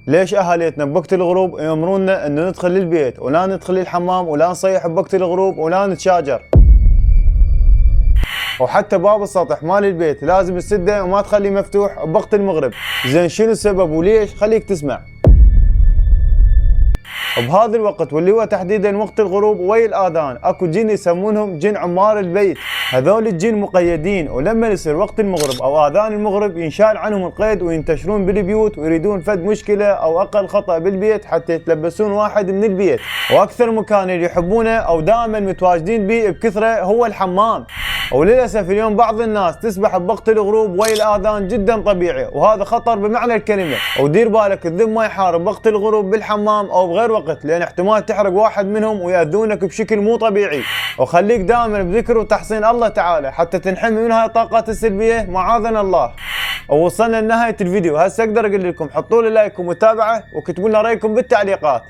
ليش اهاليتنا بوقت الغروب يأمرونا انه ندخل للبيت ولا ندخل الحمام ولا نصيح بوقت الغروب ولا نتشاجر؟ وحتى باب السطح مال البيت لازم تسده وما تخليه مفتوح بوقت المغرب. زين شنو السبب وليش؟ خليك تسمع. بهذا الوقت واللي هو تحديدا وقت الغروب ويا الاذان اكو جن يسمونهم جن عمار البيت. هذول الجن مقيدين، ولما يصير وقت المغرب او اذان المغرب ينشال عنهم القيد وينتشرون بالبيوت ويريدون فد مشكله او اقل خطا بالبيت حتى يتلبسون واحد من البيت. واكثر مكان اللي يحبونه او دائما متواجدين به بكثره هو الحمام. وللاسف اليوم بعض الناس تسبح بوقت الغروب ويا الاذان جدا طبيعي، وهذا خطر بمعنى الكلمه. ودير بالك الذنب ما يحارب وقت الغروب بالحمام او بغير وقت، لان احتمال تحرق واحد منهم ويأذونك بشكل مو طبيعي. وخليك دائما بذكر وتحسين الله تعالى حتى تنحمي من هاي الطاقات السلبيه معاذنا الله. ووصلنا لنهايه الفيديو. هسه اقدر اقول لكم حطوا لي لايك ومتابعه وكتبوا لنا رايكم بالتعليقات.